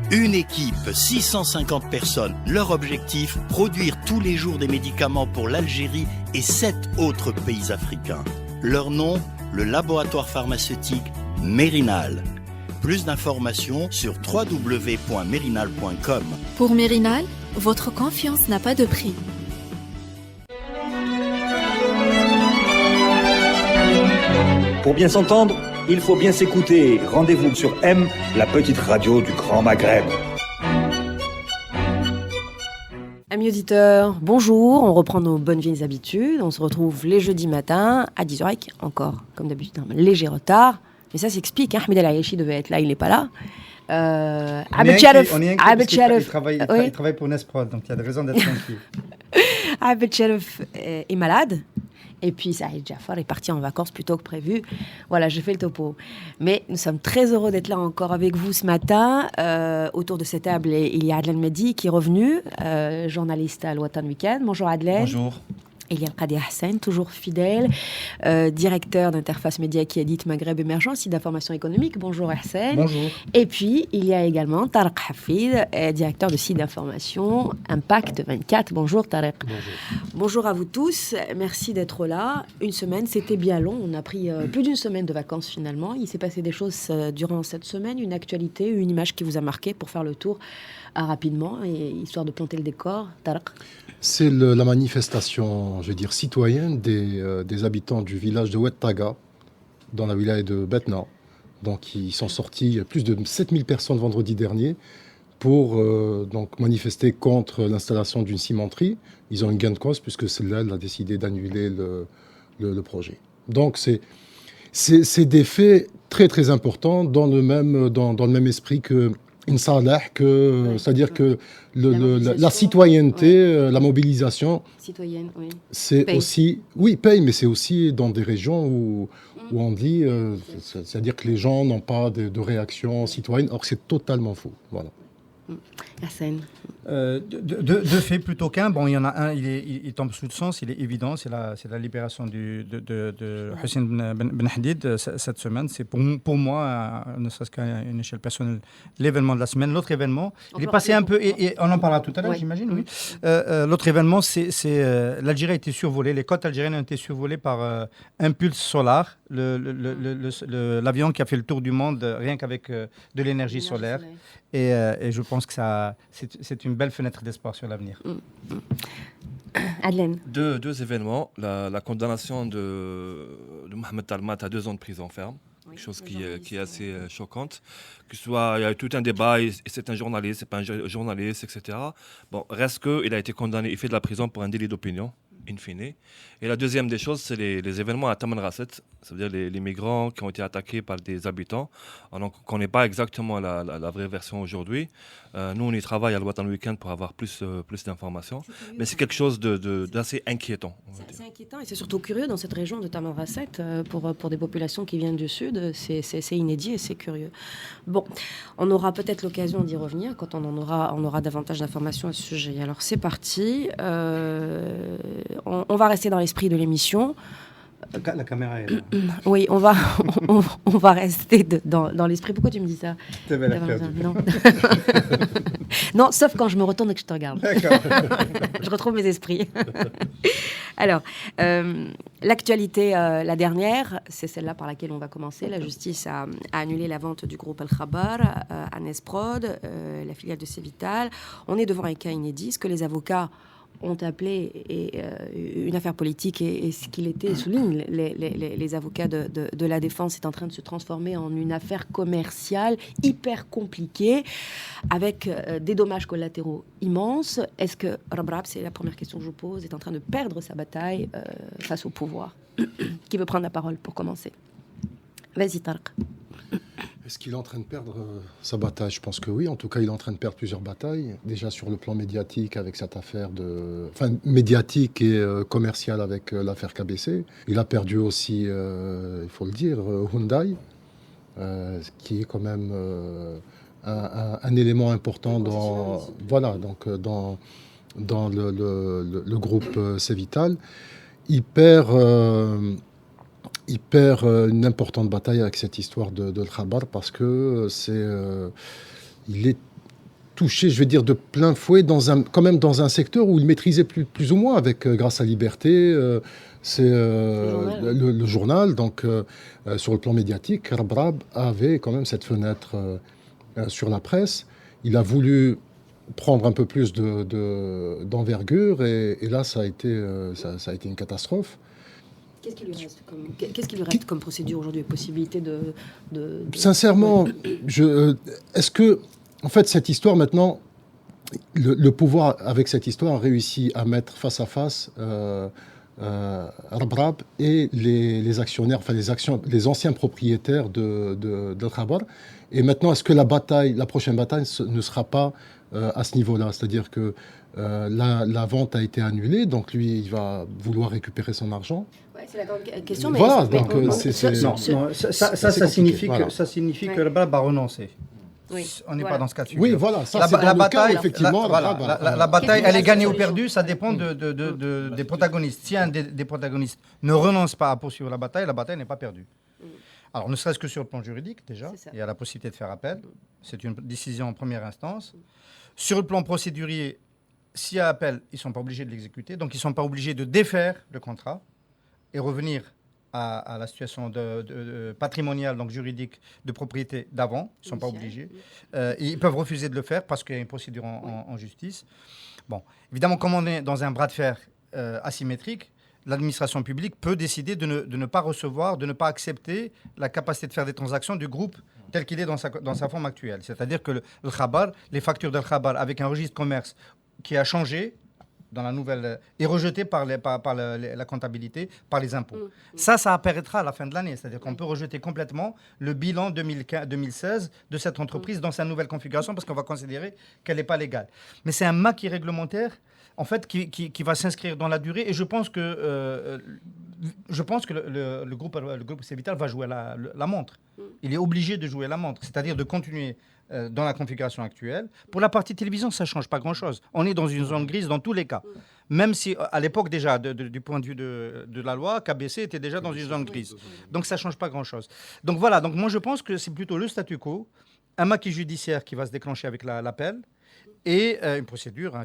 Une équipe, 650 personnes. Leur objectif, produire tous les jours des médicaments pour l'Algérie et 7 autres pays africains. Leur nom, le laboratoire pharmaceutique Mérinal. Plus d'informations sur www.mérinal.com. Pour Mérinal, votre confiance n'a pas de prix. Pour bien s'entendre, il faut bien s'écouter. Rendez-vous sur M, la petite radio du Grand Maghreb. Amis auditeurs, bonjour, on reprend nos bonnes vieilles habitudes. On se retrouve les jeudis matins à 10h avec encore, comme d'habitude, un léger retard. Mais ça s'explique, hein. Ahmed El Ayachi devait être là, il n'est pas là. Abed Sharif, il travaille pour Nesprod, donc il y a des raisons d'être tranquille. Abed Sharif est malade. Et puis Saïd Jafar est parti en vacances plus tôt que prévu. Voilà, je fais le topo. Mais nous sommes très heureux d'être là encore avec vous ce matin. Autour de cette table, il y a Adlen Mehdi qui est revenu, journaliste à l'Ouatan Weekend. Bonjour Adlen. Bonjour. Il y a Qadi Hassan, toujours fidèle, directeur d'Interface Média qui édite Maghreb Émergent, site d'information économique. Bonjour Hassan. Bonjour. Et puis, il y a également Tarek Hafid, directeur de site d'information Impact 24. Bonjour Tarek. Bonjour. Bonjour à vous tous. Merci d'être là. Une semaine, c'était bien long. On a pris plus d'une semaine de vacances finalement. Il s'est passé des choses durant cette semaine, une actualité, une image qui vous a marqué pour faire le tour rapidement, et histoire de planter le décor. Tarek. C'est la manifestation, je veux dire, citoyenne des habitants du village de Ouettaga, dans la wilaya de Betna. Donc, ils sont sortis, plus de 7000 personnes vendredi dernier, pour donc manifester contre l'installation d'une cimenterie. Ils ont une gain de cause, puisque celle-là, elle a décidé d'annuler le projet. Donc, c'est des faits très, très importants dans le même esprit que c'est-à-dire que la citoyenneté, la mobilisation, citoyenne, oui. C'est paye. Aussi, oui, paye, mais c'est aussi dans des régions où on dit, c'est-à-dire que les gens n'ont pas de réaction citoyenne, or c'est totalement faux. Voilà. Hassan. Deux faits plutôt qu'un. Bon, il y en a un, il tombe sous le sens, il est évident, c'est la libération de Hussein Ben Hadid cette semaine. C'est pour moi, ne serait-ce qu'à une échelle personnelle, l'événement de la semaine. L'autre événement, il est passé un peu, et on en parlera tout à l'heure, oui. J'imagine, oui. L'autre événement, c'est l'Algérie a été survolée, les côtes algériennes ont été survolées par Impulse Solar, l'avion qui a fait le tour du monde rien qu'avec de l'énergie solaire. Et je pense que c'est une belle fenêtre d'espoir sur l'avenir. Adlen. Deux événements. La condamnation de Mohamed Talmat à 2 ans de prison ferme. Quelque chose qui est assez choquante. Il y a eu tout un débat, et c'est un journaliste, c'est pas un journaliste, etc. Bon, reste qu'il a été condamné, il fait de la prison pour un délit d'opinion, in fine. Et la deuxième des choses, c'est les événements à Tamanrasset, c'est-à-dire les migrants qui ont été attaqués par des habitants. Alors, on ne connaît pas exactement la vraie version aujourd'hui. Nous, on y travaille à l'Ouatan Weekend pour avoir plus d'informations. Mais c'est quelque chose d'assez inquiétant. C'est inquiétant, et c'est surtout curieux dans cette région de Tamanrasset, pour des populations qui viennent du sud. C'est inédit et c'est curieux. Bon, on aura peut-être l'occasion d'y revenir quand on aura davantage d'informations à ce sujet. Alors, c'est parti. On va rester dans l'esprit de l'émission. La caméra est là. Oui, on va rester dans l'esprit. Pourquoi tu me dis ça? Non. Non, sauf quand je me retourne et que je te regarde. D'accord. Je retrouve mes esprits. Alors, l'actualité, la dernière, c'est celle-là par laquelle on va commencer. La justice a annulé la vente du groupe Al-Khabar à Nesprod, la filiale de Cevital. On est devant un cas inédit. Ce que les avocats ont appelé une affaire politique, et ce qu'il était, souligne les avocats de la défense, est en train de se transformer en une affaire commerciale hyper compliquée, avec des dommages collatéraux immenses. Est-ce que Rabrab, c'est la première question que je vous pose, est en train de perdre sa bataille face au pouvoir? Qui veut prendre la parole pour commencer? Vas-y, Tarek. Est-ce qu'il est en train de perdre sa bataille? Je pense que oui. En tout cas, il est en train de perdre plusieurs batailles. Déjà sur le plan médiatique, avec cette affaire médiatique et commerciale avec l'affaire KBC. Il a perdu aussi, il faut le dire, Hyundai, qui est quand même un élément important dans le groupe Cevital. Il perd une importante bataille avec cette histoire de Khabar, parce que il est touché, je vais dire, de plein fouet quand même dans un secteur où il maîtrisait plus ou moins, avec grâce à Liberté, le journal. Donc, sur le plan médiatique, Rabrab avait quand même cette fenêtre sur la presse. Il a voulu prendre un peu plus d'envergure et là, ça a été une catastrophe. Qu'est-ce qui lui reste comme procédure aujourd'hui, possibilité de... Sincèrement, est-ce que, en fait, cette histoire maintenant, le pouvoir avec cette histoire a réussi à mettre face à face Rabrab et les actionnaires, enfin les anciens propriétaires de Khabar. Et maintenant, est-ce que la prochaine bataille ne sera pas à ce niveau-là? C'est-à-dire que la vente a été annulée, donc lui, il va vouloir récupérer son argent. Ouais, c'est la grande question. Mais voilà, mais donc ça signifie que Rabrab va renoncer. Oui, On n'est pas dans ce cas de figure. Oui, voilà, ça c'est dans le cas, effectivement. La bataille, elle est gagnée ou perdue, ça dépend des protagonistes. Si un des protagonistes ne renonce pas à poursuivre la bataille n'est pas perdue. Alors, ne serait-ce que sur le plan juridique, déjà, il y a la possibilité de faire appel. C'est une décision en première instance. Sur le plan procédurier, s'il y a appel, ils ne sont pas obligés de l'exécuter. Donc, ils ne sont pas obligés de défaire le contrat et revenir à la situation patrimoniale, donc juridique, de propriété d'avant. Ils ne sont pas obligés. Ils peuvent refuser de le faire parce qu'il y a une procédure en justice. Bon, évidemment, comme on est dans un bras de fer asymétrique, l'administration publique peut décider de ne pas recevoir, de ne pas accepter la capacité de faire des transactions du groupe tel qu'il est dans sa forme actuelle. C'est-à-dire que le Khabar, les factures de Khabar avec un registre de commerce qui a changé dans la nouvelle est rejeté par la comptabilité, par les impôts. Ça apparaîtra à la fin de l'année. C'est-à-dire qu'on peut rejeter complètement le bilan 2016 de cette entreprise dans sa nouvelle configuration parce qu'on va considérer qu'elle n'est pas légale. Mais c'est un maquis réglementaire en fait, qui va s'inscrire dans la durée. Et je pense que le groupe Cévital va jouer la montre. Il est obligé de jouer la montre, c'est-à-dire de continuer dans la configuration actuelle. Pour la partie télévision, ça ne change pas grand-chose. On est dans une zone grise dans tous les cas. Même si, à l'époque déjà, du point de vue de la loi, KBC était déjà dans une zone grise. Donc ça ne change pas grand-chose. Donc voilà, donc moi je pense que c'est plutôt le statu quo, un maquis judiciaire qui va se déclencher avec l'appel, et une procédure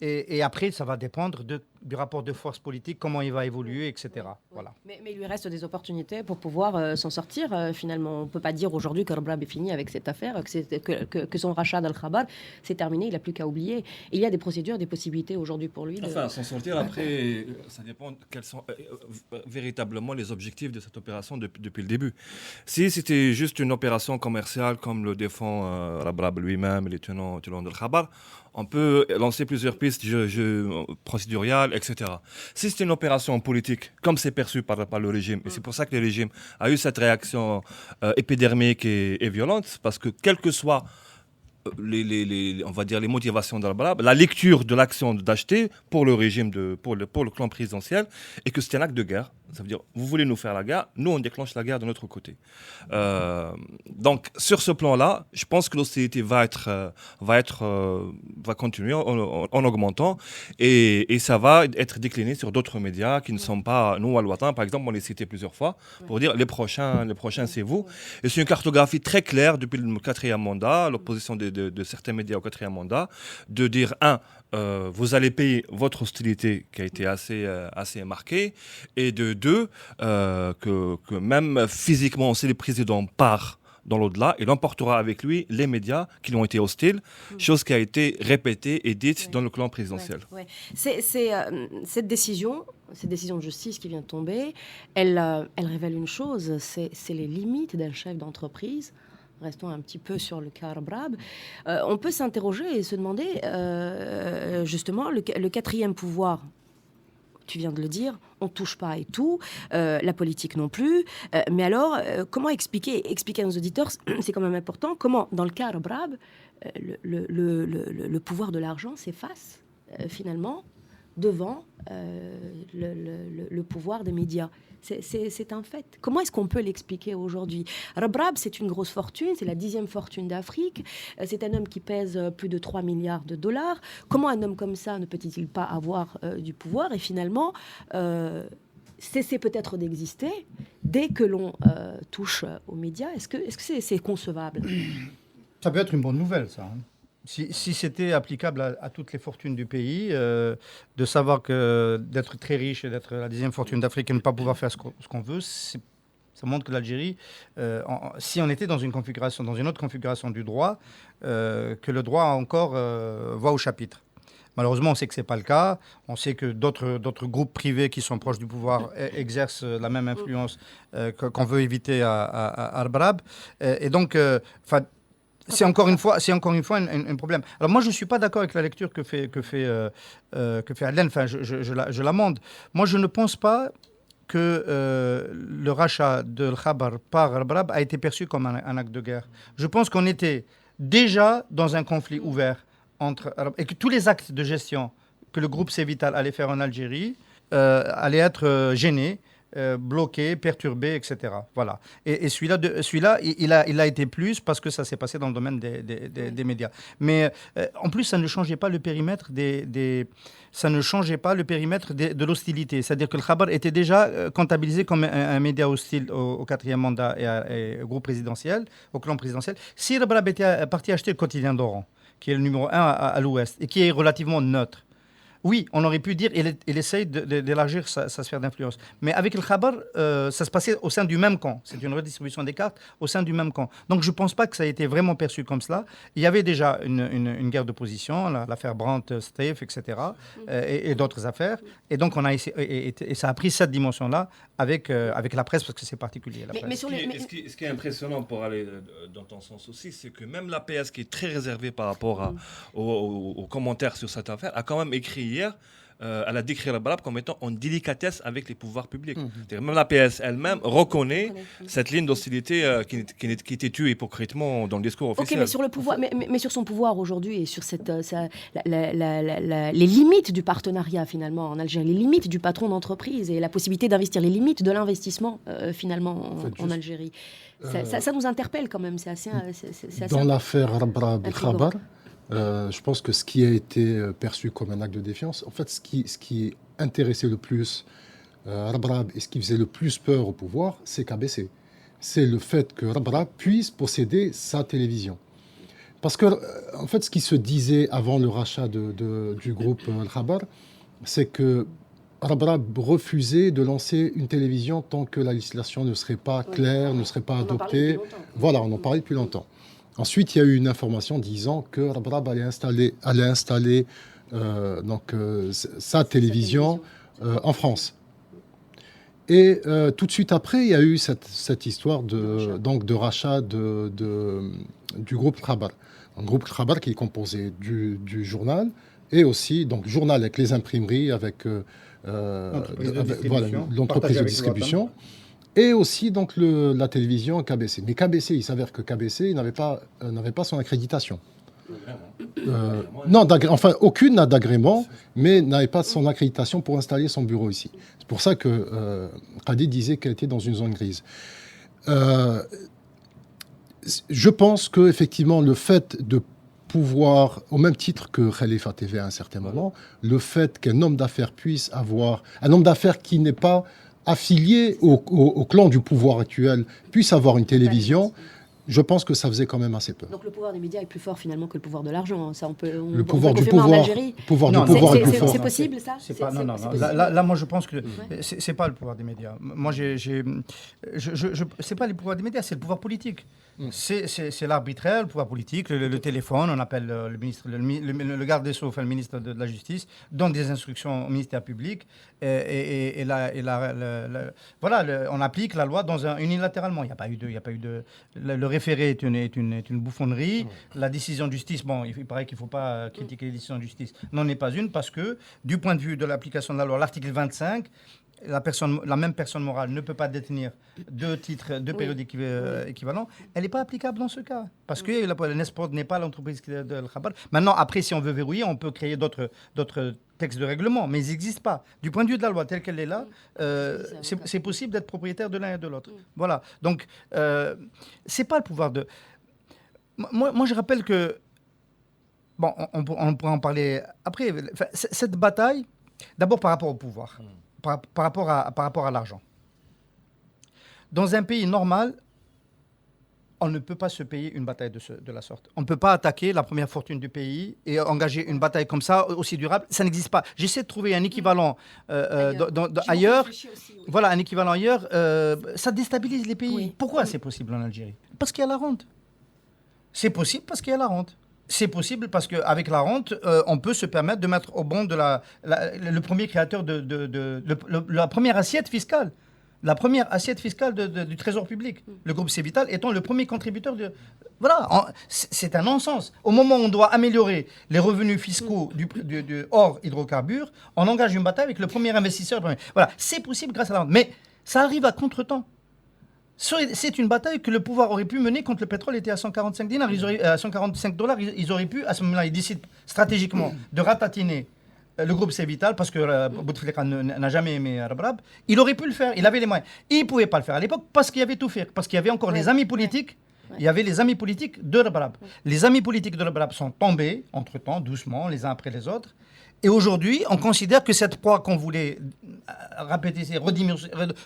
et après ça va dépendre du rapport de force politique, comment il va évoluer, etc. Voilà. Mais il lui reste des opportunités pour pouvoir s'en sortir. Finalement, on ne peut pas dire aujourd'hui que Rabrab est fini avec cette affaire, que son rachat d'Al-Khabar, c'est terminé, il n'a plus qu'à oublier. Il y a des procédures, des possibilités aujourd'hui pour lui. Enfin, s'en sortir, après, ça dépend quels sont véritablement les objectifs de cette opération depuis le début. Si c'était juste une opération commerciale, comme le défend Rabrab lui-même, les tenants d'Al-Khabar, on peut lancer plusieurs pistes procédurales, etc. Si c'est une opération politique, comme c'est perçu par le régime, et c'est pour ça que le régime a eu cette réaction épidermique et violente, parce que quel que soit on va dire les motivations d'Al-Rabrab, la lecture de l'action d'acheter pour le régime, pour le clan présidentiel, et que c'est un acte de guerre. Ça veut dire, vous voulez nous faire la guerre, nous on déclenche la guerre de notre côté. Donc sur ce plan-là, je pense que l'hostilité va continuer en augmentant, et ça va être décliné sur d'autres médias qui ne sont pas nous Al-Watan. Par exemple, on les citait plusieurs fois pour dire les prochains c'est vous. Et c'est une cartographie très claire depuis le 4e mandat, l'opposition de certains médias au 4e mandat, de dire vous allez payer votre hostilité qui a été assez marquée, et de deux, que même physiquement, si le président part dans l'au-delà, il emportera avec lui les médias qui lui ont été hostiles, chose qui a été répétée et dite dans le clan présidentiel. Cette décision de justice qui vient de tomber, elle révèle une chose, c'est les limites d'un chef d'entreprise. Restons un petit peu sur le cas Rabrab. On peut s'interroger et se demander, justement, le 4e pouvoir, tu viens de le dire, on ne touche pas et tout, la politique non plus. Mais alors, comment expliquer à nos auditeurs, c'est quand même important, comment, dans le cas Rabrab, le pouvoir de l'argent s'efface, finalement, devant le pouvoir des médias. C'est un fait. Comment est-ce qu'on peut l'expliquer aujourd'hui? Rabrab, c'est une grosse fortune, c'est la 10e fortune d'Afrique. C'est un homme qui pèse plus de 3 milliards de dollars. Comment un homme comme ça ne peut-il pas avoir du pouvoir et finalement cesser peut-être d'exister dès que l'on touche aux médias? Est-ce que c'est concevable? Ça peut être une bonne nouvelle, ça. Si c'était applicable à toutes les fortunes du pays, de savoir que d'être très riche et d'être la 10e fortune d'Afrique et ne pas pouvoir faire ce qu'on veut, ça montre que l'Algérie, si on était dans une autre configuration du droit, que le droit encore voit au chapitre. Malheureusement, on sait que ce n'est pas le cas. On sait que d'autres groupes privés qui sont proches du pouvoir exercent la même influence qu'on veut éviter à Arbrab. Et donc, c'est encore une fois un problème. Alors moi, je ne suis pas d'accord avec la lecture que fait Adlen. Enfin, je l'amende. Moi, je ne pense pas que le rachat de Al-Khabar par Arbrab a été perçu comme un acte de guerre. Je pense qu'on était déjà dans un conflit ouvert et que tous les actes de gestion que le groupe Cévital allait faire en Algérie allaient être gênés, bloqués, perturbés, etc. Voilà. Et celui-là, il a été plus parce que ça s'est passé dans le domaine des médias. Mais en plus, ça ne changeait pas le périmètre de l'hostilité. C'est-à-dire que le Khabar était déjà comptabilisé comme un média hostile au 4e mandat et au groupe présidentiel, au clan présidentiel. Si Arbrab était parti acheter le quotidien d'Oran, qui est le numéro 1 à l'ouest, et qui est relativement neutre. Oui, on aurait pu dire qu'il essaye d'élargir sa sphère d'influence. Mais avec le Khabar, ça se passait au sein du même camp. C'est une redistribution des cartes au sein du même camp. Donc je ne pense pas que ça a été vraiment perçu comme cela. Il y avait déjà une guerre de position, l'affaire Brandt-Steiff, etc., et d'autres affaires. Et donc et ça a pris cette dimension-là avec la presse, parce que c'est particulier. Ce qui est impressionnant pour aller dans ton sens aussi, c'est que même l'APS, qui est très réservée par rapport aux commentaires sur cette affaire, a quand même écrit hier, elle a décrit Arbrab comme étant en délicatesse avec les pouvoirs publics. Même l'APS elle-même reconnaît cette ligne d'hostilité qui était tue hypocritement dans le discours officiel. Ok, mais sur le pouvoir, mais sur son pouvoir aujourd'hui et sur les limites du partenariat finalement en Algérie, les limites du patron d'entreprise et la possibilité d'investir, les limites de l'investissement finalement en Algérie. Ça nous interpelle quand même. C'est assez dans l'affaire Arbrab-Khabar, je pense que ce qui a été perçu comme un acte de défiance, en fait, ce qui intéressait le plus Arbrab et ce qui faisait le plus peur au pouvoir, c'est KBC. C'est le fait que Arbrab puisse posséder sa télévision. Parce que, en fait, ce qui se disait avant le rachat du groupe Al-Khabar, c'est que Arbrab refusait de lancer une télévision tant que la législation ne serait pas claire, ne serait pas adoptée. Voilà, on en parlait depuis longtemps. Ensuite, il y a eu une information disant que Arbrab allait installer sa télévision en France. Et tout de suite après, il y a eu cette histoire de rachat du groupe Khabar. Un groupe Khabar qui est composé du journal et aussi donc journal avec les imprimeries, avec l'entreprise de distribution. Et aussi donc la télévision KBC. Mais KBC, il s'avère que KBC n'avait pas son accréditation. Non, aucune n'a d'agrément, mais n'avait pas son accréditation pour installer son bureau ici. C'est pour ça que Khadid disait qu'elle était dans une zone grise. Je pense qu'effectivement, le fait de pouvoir, au même titre que Khalifa TV à un certain moment, le fait qu'un homme d'affaires puisse avoir... Un homme d'affaires qui n'est pas affilié au clan du pouvoir actuel puisse avoir une télévision, je pense que ça faisait quand même assez peur. Donc le pouvoir des médias est plus fort finalement que le pouvoir de l'argent. Ça, le pouvoir du pouvoir est plus fort. C'est possible ça? Non. Là, moi, je pense que c'est pas le pouvoir des médias. Moi, c'est pas le pouvoir des médias, c'est le pouvoir politique. C'est l'arbitraire, le pouvoir politique, le téléphone. On appelle le ministre, le garde des Sceaux, enfin le ministre de la Justice, donne des instructions au ministère public on applique la loi unilatéralement. Il n'y a pas eu de le référé est une bouffonnerie. La décision de justice, il paraît qu'il ne faut pas critiquer les décisions de justice, n'en est pas une parce que, du point de vue de l'application de la loi, l'article 25, la même personne morale ne peut pas détenir deux périodes équivalents. Elle n'est pas applicable dans ce cas parce que Nesport n'est pas l'entreprise de Al-Khabar. Maintenant, après, si on veut verrouiller, on peut créer d'autres textes de règlement, mais ils n'existent pas. Du point de vue de la loi telle qu'elle est là, c'est possible d'être propriétaire de l'un et de l'autre. Voilà. Donc, c'est pas le pouvoir de... Moi, je rappelle que... Bon, on pourra en parler après. Enfin, cette bataille, d'abord par rapport au pouvoir. Par rapport à l'argent. Dans un pays normal, On ne peut pas se payer une bataille de la sorte. On ne peut pas attaquer la première fortune du pays et engager une bataille comme ça, aussi durable. Ça n'existe pas. J'essaie de trouver un équivalent ailleurs. Voilà, un équivalent ailleurs. Ça déstabilise les pays. Oui. Pourquoi c'est possible en Algérie? Parce qu'il y a la rente. C'est possible parce qu'il y a la rente. C'est possible parce qu'avec la rente, on peut se permettre de mettre au banc de le premier créateur la première assiette fiscale. La première assiette fiscale du Trésor public. Le groupe Cévital étant le premier contributeur de... Voilà, c'est un non-sens. Au moment où on doit améliorer les revenus fiscaux hors hydrocarbures, on engage une bataille avec le premier investisseur. Voilà, c'est possible grâce à la rente. Mais ça arrive à contre-temps. C'est une bataille que le pouvoir aurait pu mener quand le pétrole était à 145 dinars, à 145 $. Ils auraient pu, à ce moment-là, ils décident stratégiquement de ratatiner le groupe Cévital, parce que Bouteflika n'a jamais aimé Rabrab. Il aurait pu le faire, il avait les moyens. Il ne pouvait pas le faire à l'époque parce qu'il y avait tout fait, parce qu'il y avait encore les amis politiques. Il y avait les amis politiques de Rabrab. Les amis politiques de Rabrab sont tombés, entre-temps, doucement, les uns après les autres. Et aujourd'hui, on considère que cette proie qu'on voulait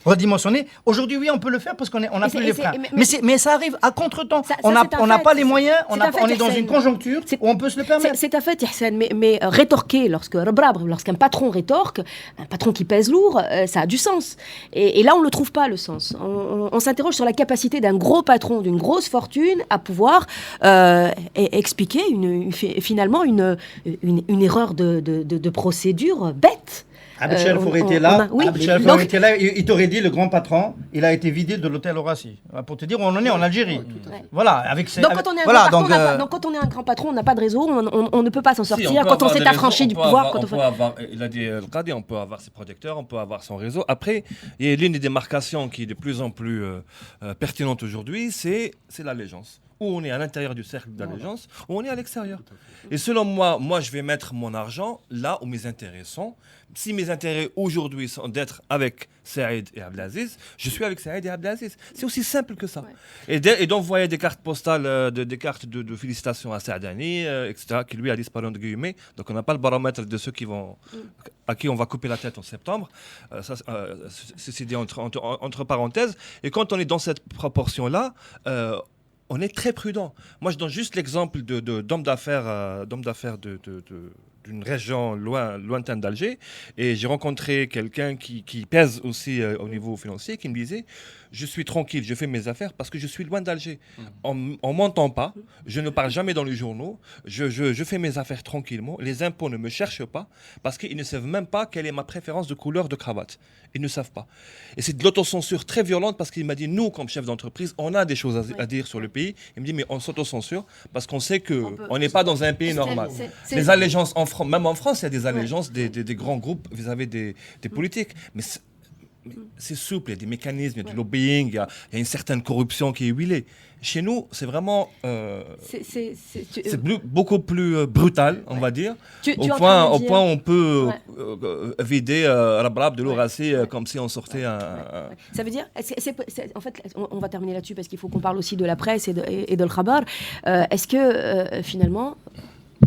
redimensionner, aujourd'hui, oui, on peut le faire parce qu'on n'a plus les freins. Mais ça arrive à contre-temps. On n'a pas les moyens, on est dans une conjoncture où on peut se le permettre. C'est un fait, Ihsan, mais rétorquer, lorsqu'un patron rétorque, un patron qui pèse lourd, ça a du sens. Et là, on ne le trouve pas, le sens. On s'interroge sur la capacité d'un gros patron, d'une grosse fortune, à pouvoir expliquer finalement une erreur de procédure bête. Abd Sharif aurait été là, il t'aurait dit, le grand patron, il a été vidé de l'hôtel Horaci. Pour te dire où on en est en Algérie. Voilà, donc quand on est un grand patron, on n'a pas de réseau, on ne peut pas s'en sortir. Quand on s'est affranchi du pouvoir... Il a dit, on peut avoir ses protecteurs, on peut avoir son réseau. Après, il y a l'une des démarcations qui est de plus en plus pertinente aujourd'hui, c'est l'allégeance. Où on est à l'intérieur du cercle d'allégeance, ou on est à l'extérieur. Et selon moi, je vais mettre mon argent là où mes intérêts sont. Si mes intérêts aujourd'hui sont d'être avec Saïd et Abdelaziz, je suis avec Saïd et Abdelaziz. C'est aussi simple que ça. Ouais. Et d'envoyer des cartes postales, des cartes de félicitations à Saadani, etc., qui lui a disparu de guillemets. Donc on n'a pas le baromètre de ceux à qui on va couper la tête en septembre. C'est dit entre parenthèses. Et quand on est dans cette proportion-là, on est très prudent. Moi, je donne juste l'exemple d'hommes d'affaires d'une région lointaine d'Alger. Et j'ai rencontré quelqu'un qui pèse aussi au niveau financier, qui me disait « Je suis tranquille, je fais mes affaires parce que je suis loin d'Alger. On ne m'entend pas, je ne parle jamais dans les journaux, je fais mes affaires tranquillement. Les impôts ne me cherchent pas parce qu'ils ne savent même pas quelle est ma préférence de couleur de cravate. Ils ne savent pas. Et c'est de l'autocensure très violente parce qu'il m'a dit, nous, comme chef d'entreprise, on a des choses à dire sur le pays. Il me dit, mais on s'autocensure parce qu'on sait qu'on n'est pas dans un pays normal. Les allégeances, même en France, il y a des allégeances des grands groupes vis-à-vis des politiques. Mais c'est souple, il y a des mécanismes, il y a du lobbying, il y a une certaine corruption qui est huilée. Chez nous, c'est vraiment beaucoup plus brutal, on va dire, au point où on peut vider Rabrab de l'Horaci comme si on sortait Ça veut dire, en fait, on va terminer là-dessus parce qu'il faut qu'on parle aussi de la presse et de l'Khabar. Est-ce que finalement,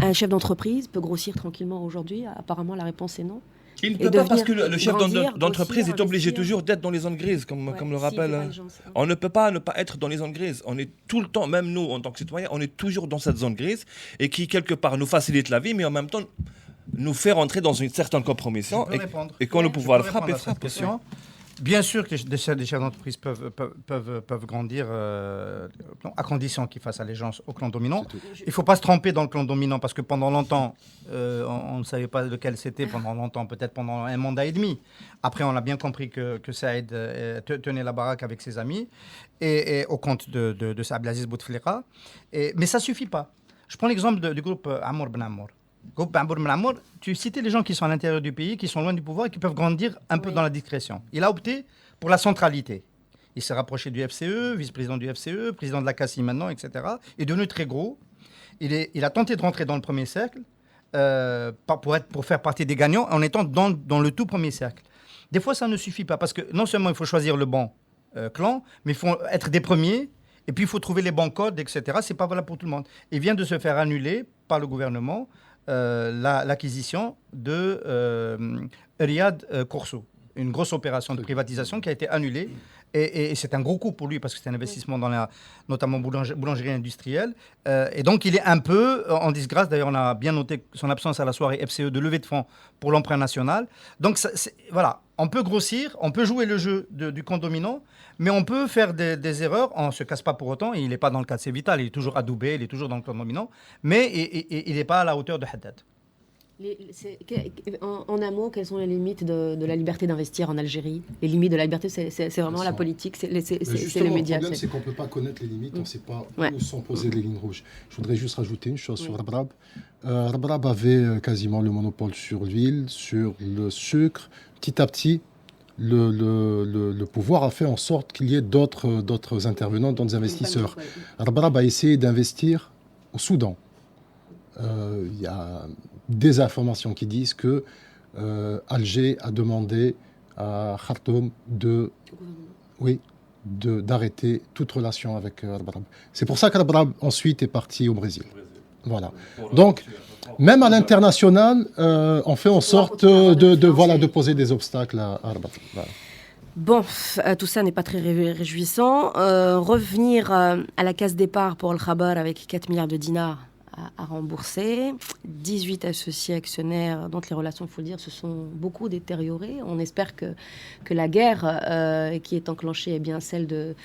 un chef d'entreprise peut grossir tranquillement aujourd'hui? Apparemment, la réponse est non. Il ne peut pas parce que le chef d'entreprise est obligé toujours d'être dans les zones grises, comme le rappelle. On ne peut pas ne pas être dans les zones grises. On est tout le temps, même nous en tant que citoyens, on est toujours dans cette zone grise et qui quelque part nous facilite la vie, mais en même temps nous fait rentrer dans une certaine compromission et quand le pouvoir frappe. Bien sûr que des chefs d'entreprise peuvent grandir à condition qu'ils fassent allégeance au clan dominant. Il ne faut pas se tromper dans le clan dominant parce que pendant longtemps, on ne savait pas lequel c'était, pendant longtemps, peut-être pendant un mandat et demi. Après, on a bien compris que Saïd tenait la baraque avec ses amis et au compte de Abdelaziz Bouteflika. Mais ça ne suffit pas. Je prends l'exemple du groupe Amour Ben Amour. Tu citais les gens qui sont à l'intérieur du pays, qui sont loin du pouvoir et qui peuvent grandir un peu dans la discrétion. Il a opté pour la centralité. Il s'est rapproché du FCE, vice-président du FCE, président de la CACI maintenant, etc. Il est devenu très gros. Il a tenté de rentrer dans le premier cercle pour faire partie des gagnants en étant dans le tout premier cercle. Des fois, ça ne suffit pas parce que non seulement il faut choisir le bon clan, mais il faut être des premiers. Et puis, il faut trouver les bons codes, etc. Ce n'est pas valable pour tout le monde. Il vient de se faire annuler par le gouvernement l'acquisition de Riyad Corso, une grosse opération de privatisation qui a été annulée Et c'est un gros coup pour lui parce que c'est un investissement dans la, notamment boulangerie industrielle. Et donc, il est un peu en disgrâce. D'ailleurs, on a bien noté son absence à la soirée FCE de levée de fonds pour l'emprunt national. Donc, voilà, on peut grossir, on peut jouer le jeu du camp dominant, mais on peut faire des erreurs. On ne se casse pas pour autant. Il n'est pas dans le cas de Vital, il est toujours adoubé, il est toujours dans le camp dominant, mais il n'est pas à la hauteur de Haddad. En un mot, quelles sont les limites de la liberté d'investir en Algérie? Les limites de la liberté, c'est vraiment la politique, c'est les médias. Le problème, c'est qu'on ne peut pas connaître les limites, on ne sait pas où sont posées les lignes rouges. Je voudrais juste rajouter une chose sur Rabrab. Rabrab avait quasiment le monopole sur l'huile, sur le sucre. Petit à petit, le pouvoir a fait en sorte qu'il y ait d'autres intervenants, d'autres investisseurs. Rabrab a essayé d'investir au Soudan. Il y a des informations qui disent que Alger a demandé à Khartoum d'arrêter toute relation avec Rabrab. C'est pour ça qu'Rabrab ensuite est parti au Brésil. Voilà. Donc, même à l'international, on fait en sorte de poser des obstacles à Rabrab. Voilà. Bon, tout ça n'est pas très réjouissant. Revenir à la case départ pour le Khabar avec 4 milliards de dinars à rembourser, 18 associés actionnaires dont les relations, il faut le dire, se sont beaucoup détériorées. On espère que la guerre qui est enclenchée est bien celle de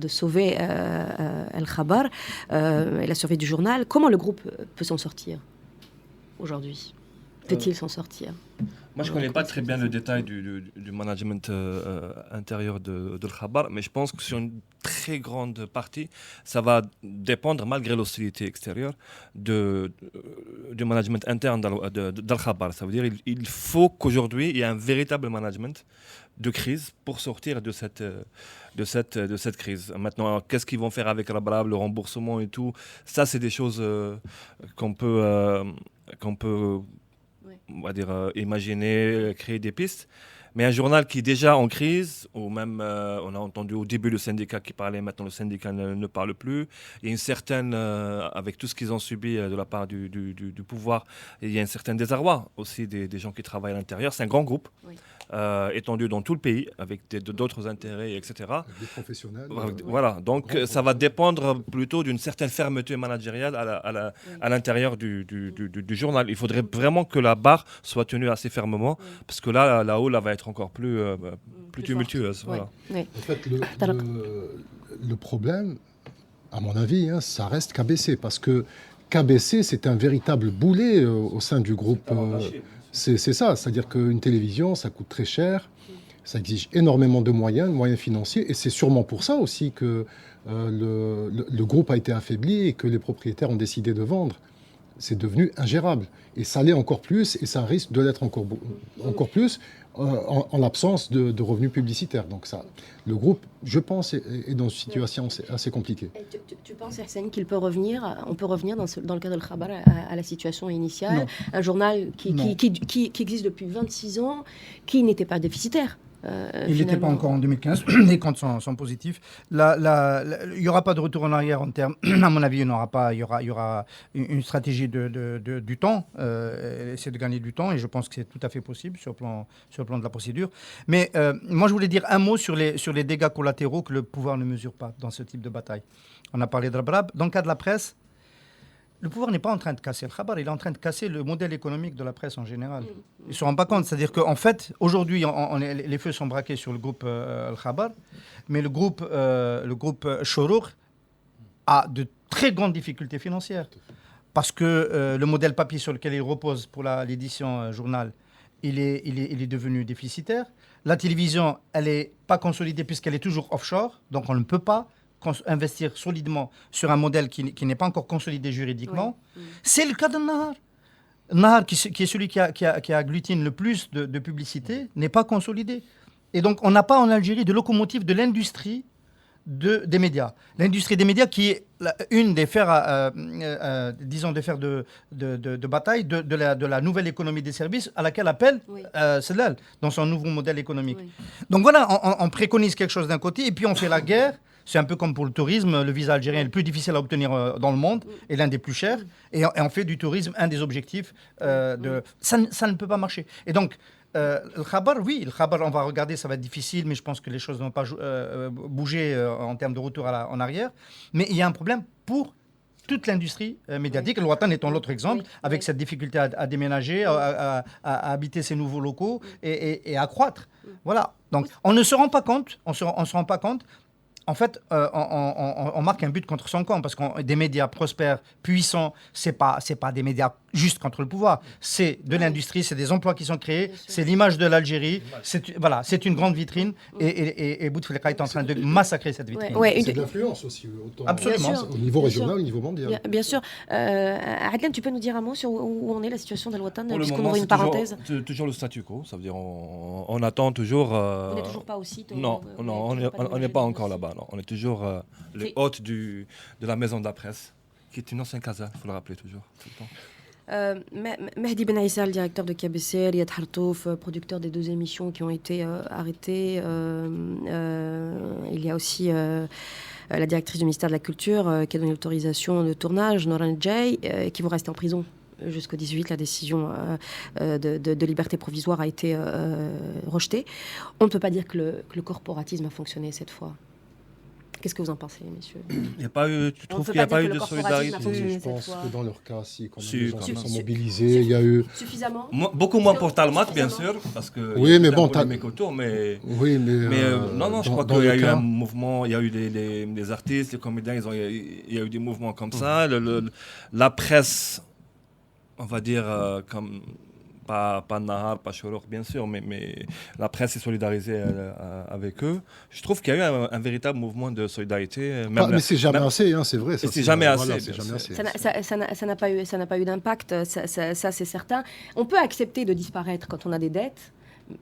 sauver El Khabar et la survie du journal. Comment le groupe peut s'en sortir aujourd'hui? Peut-il s'en sortir? Moi, je ne connais pas très bien le détail du management intérieur de Khabar, mais je pense que sur une très grande partie, ça va dépendre, malgré l'hostilité extérieure, du management interne d'Al-Khabar. Ça veut dire qu'il faut qu'aujourd'hui, il y ait un véritable management de crise pour sortir de cette crise. Maintenant, qu'est-ce qu'ils vont faire avec Al-Khabar, le remboursement et tout, ça, c'est des choses qu'on peut on va dire, imaginer, créer des pistes. Mais un journal qui est déjà en crise, ou même, on a entendu au début le syndicat qui parlait, maintenant le syndicat ne parle plus. Il y a une certaine, avec tout ce qu'ils ont subi de la part du pouvoir, il y a un certain désarroi aussi des gens qui travaillent à l'intérieur. C'est un grand groupe, étendu dans tout le pays, avec d'autres intérêts, etc. Des professionnels. Voilà, donc ça va dépendre plutôt d'une certaine fermeté managériale à l'intérieur du journal. Il faudrait vraiment que la barre soit tenue assez fermement, parce que là-haut, là va être encore plus tumultueuse. Voilà. En fait, le problème, à mon avis, ça reste KBC, parce que KBC, c'est un véritable boulet au sein du groupe. C'est ça, c'est-à-dire qu'une télévision, ça coûte très cher, ça exige énormément de moyens financiers, et c'est sûrement pour ça aussi que le groupe a été affaibli et que les propriétaires ont décidé de vendre. C'est devenu ingérable. Et ça l'est encore plus, et ça risque de l'être encore plus en l'absence de revenus publicitaires. Donc ça, le groupe, je pense, est dans une situation assez compliquée. Tu penses, Hersen, qu'on peut revenir dans le cas de Khabar à la situation initiale? Non. Un journal qui existe depuis 26 ans, qui n'était pas déficitaire. Il n'était pas encore en 2015, les comptes sont positifs. Il n'y aura pas de retour en arrière en termes, à mon avis, il y aura une stratégie du temps, essayer de gagner du temps, et je pense que c'est tout à fait possible sur le plan de la procédure. Mais moi, je voulais dire un mot sur les dégâts collatéraux que le pouvoir ne mesure pas dans ce type de bataille. On a parlé de Rabrab. Dans le cas de la presse, le pouvoir n'est pas en train de casser le Khabar, il est en train de casser le modèle économique de la presse en général. Ils ne se rendent pas compte. C'est-à-dire qu'en fait, aujourd'hui, les feux sont braqués sur le groupe Al-Khabar, mais le groupe Shorour a de très grandes difficultés financières. Parce que le modèle papier sur lequel il repose pour l'édition journal, il est devenu déficitaire. La télévision, elle n'est pas consolidée puisqu'elle est toujours offshore, donc on ne peut pas investir solidement sur un modèle qui n'est pas encore consolidé juridiquement. Oui. C'est le cas de Nahar. Nahar, qui est celui qui agglutine le plus de publicité, n'est pas consolidé. Et donc, on n'a pas en Algérie de locomotive de l'industrie des médias. L'industrie des médias qui est une des fers, des fers de bataille de la nouvelle économie des services à laquelle appelle Sellal dans son nouveau modèle économique. Oui. Donc voilà, on préconise quelque chose d'un côté et puis on fait la guerre. C'est un peu comme pour le tourisme, le visa algérien est le plus difficile à obtenir dans le monde et l'un des plus chers. Et on fait du tourisme un des objectifs. Ça ne peut pas marcher. Et donc, Le Khabar, oui, le Khabar, on va regarder, ça va être difficile, mais je pense que les choses ne vont pas bouger en termes de retour en arrière. Mais il y a un problème pour toute l'industrie médiatique. Le Watan étant l'autre exemple, avec cette difficulté à déménager, à habiter ces nouveaux locaux et à croître. Voilà. Donc, on ne se rend pas compte, on se rend pas compte. En fait, on marque un but contre son camp parce que des médias prospères, puissants, c'est pas des médias juste contre le pouvoir. C'est de l'industrie, c'est des emplois qui sont créés, c'est l'image de l'Algérie. C'est une grande vitrine et Bouteflika est en train de massacrer cette vitrine. C'est de l'influence aussi, autant absolument, au niveau régional, au niveau mondial. Bien sûr. Adlan, tu peux nous dire un mot sur où en est la situation d'Al-Watan, puisqu'on moment, aura une parenthèse. Toujours le statu quo, ça veut dire on attend toujours. Vous n'êtes toujours pas au site. Non, on n'est pas encore là-bas. Non. On est toujours les hôtes de la maison de la presse, qui est une ancienne casa, il faut le rappeler toujours. Tout le temps. Mehdi Ben Aïssa, le directeur de KBC, Riyad Hartouf, producteur des 2 émissions qui ont été arrêtées. Il y a aussi la directrice du ministère de la Culture qui a donné l'autorisation de tournage, Noran Jay, qui vont rester en prison jusqu'au 18. La décision de liberté provisoire a été rejetée. On ne peut pas dire que le corporatisme a fonctionné cette fois. Qu'est-ce que vous en pensez, messieurs? Tu trouves qu'il n'y a pas eu de solidarité? Je pense que dans leur cas, si, quand Si, les gens quand se même. sont mobilisés, il y a eu... Suffisamment? Beaucoup moins pour Talmat, bien sûr, parce que Oui, mais bon, autour, mais non, je crois qu'il y a eu un mouvement, il y a eu les artistes, les comédiens, il y a eu des mouvements comme ça. La presse, on va dire, comme... Pas Nahar, pas Chorouk, bien sûr, mais la presse est solidarisée avec eux. Je trouve qu'il y a eu un véritable mouvement de solidarité. Mais c'est jamais assez, hein, c'est vrai. C'est jamais assez. Ça n'a pas eu d'impact, ça c'est certain. On peut accepter de disparaître quand on a des dettes,